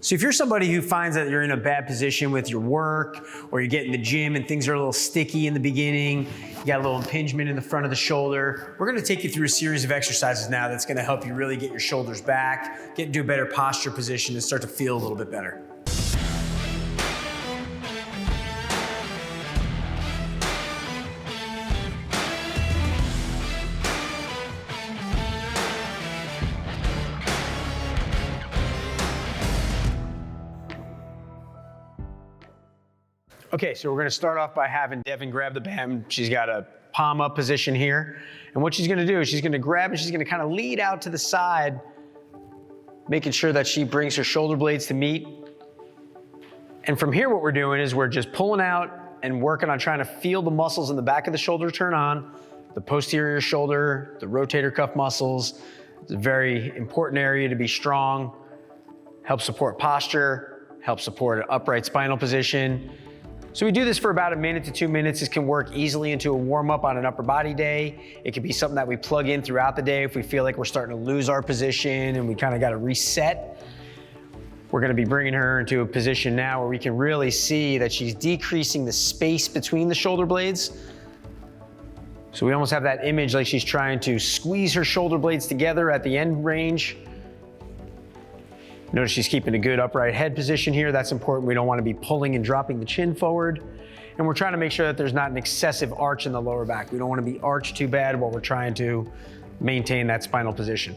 So if you're somebody who finds that you're in a bad position with your work, or you get in the gym and things are a little sticky in the beginning, you got a little impingement in the front of the shoulder, we're gonna take you through a series of exercises now that's gonna help you really get your shoulders back, get into a better posture position, and start to feel a little bit better. Okay, so we're gonna start off by having Devin grab the band. She's got a palm up position here. And what she's gonna do is she's gonna grab and she's gonna kind of lead out to the side, making sure that she brings her shoulder blades to meet. And from here, what we're doing is we're just pulling out and working on trying to feel the muscles in the back of the shoulder turn on, the posterior shoulder, the rotator cuff muscles. It's a very important area to be strong, help support posture, help support an upright spinal position. So we do this for about 1 minute to 2 minutes. This can work easily into a warm up on an upper body day. It could be something that we plug in throughout the day if we feel like we're starting to lose our position and we kind of got to reset. We're going to be bringing her into a position now where we can really see that she's decreasing the space between the shoulder blades. So we almost have that image like she's trying to squeeze her shoulder blades together at the end range. Notice she's keeping a good upright head position here. That's important. We don't want to be pulling and dropping the chin forward. And we're trying to make sure that there's not an excessive arch in the lower back. We don't want to be arched too bad while we're trying to maintain that spinal position.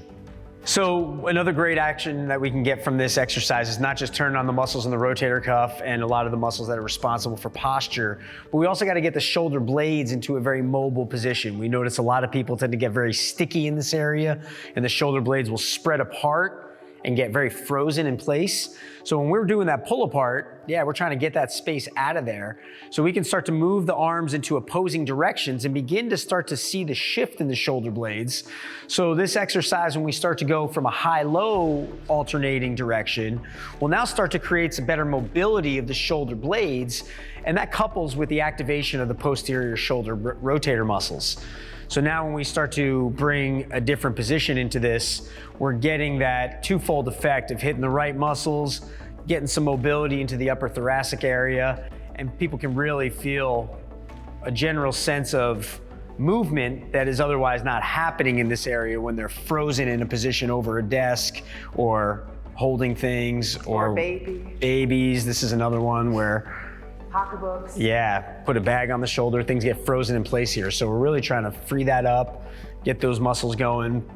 So another great action that we can get from this exercise is not just turning on the muscles in the rotator cuff and a lot of the muscles that are responsible for posture, but we also got to get the shoulder blades into a very mobile position. We notice a lot of people tend to get very sticky in this area and the shoulder blades will spread apart and get very frozen in place. So when we're doing that pull apart, we're trying to get that space out of there so we can start to move the arms into opposing directions and begin to start to see the shift in the shoulder blades. So this exercise, when we start to go from a high-low alternating direction, will now start to create some better mobility of the shoulder blades, and that couples with the activation of the posterior shoulder rotator muscles. So now when we start to bring a different position into this, we're getting that twofold effect of hitting the right muscles, getting some mobility into the upper thoracic area, and people can really feel a general sense of movement that is otherwise not happening in this area when they're frozen in a position over a desk or holding things or babies. This is another one where pocketbooks. Put a bag on the shoulder, things get frozen in place here. So we're really trying to free that up, get those muscles going,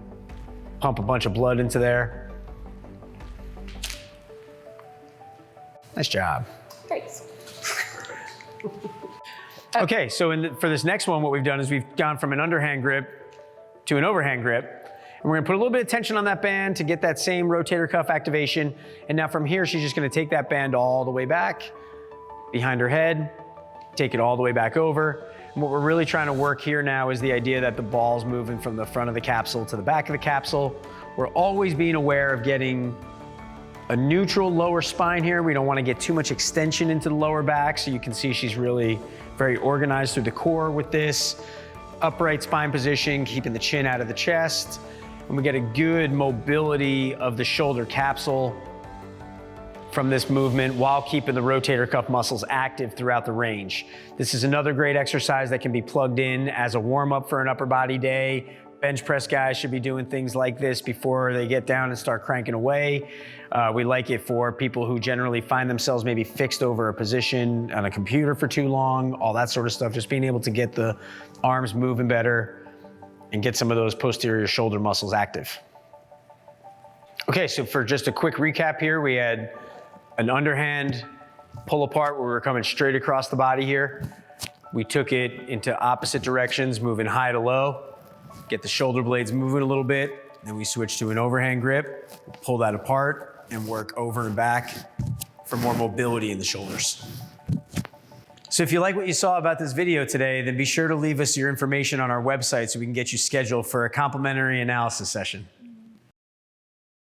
pump a bunch of blood into there. Nice job. Thanks. Okay, so for this next one, what we've done is we've gone from an underhand grip to an overhand grip. And we're gonna put a little bit of tension on that band to get that same rotator cuff activation. And now from here, she's just gonna take that band all the way back behind her head, take it all the way back over. And what we're really trying to work here now is the idea that the ball's moving from the front of the capsule to the back of the capsule. We're always being aware of getting a neutral lower spine here. We don't want to get too much extension into the lower back. So you can see she's really very organized through the core with this. Upright spine position, keeping the chin out of the chest. And we get a good mobility of the shoulder capsule from this movement while keeping the rotator cuff muscles active throughout the range. This is another great exercise that can be plugged in as a warm-up for an upper body day. Bench press guys should be doing things like this before they get down and start cranking away. We like it for people who generally find themselves maybe fixed over a position on a computer for too long, all that sort of stuff. Just being able to get the arms moving better and get some of those posterior shoulder muscles active. Okay, so for just a quick recap here, we had an underhand pull apart where we were coming straight across the body here. We took it into opposite directions, moving high to low, get the shoulder blades moving a little bit. Then we switch to an overhand grip, pull that apart and work over and back for more mobility in the shoulders. So if you like what you saw about this video today, then be sure to leave us your information on our website so we can get you scheduled for a complimentary analysis session.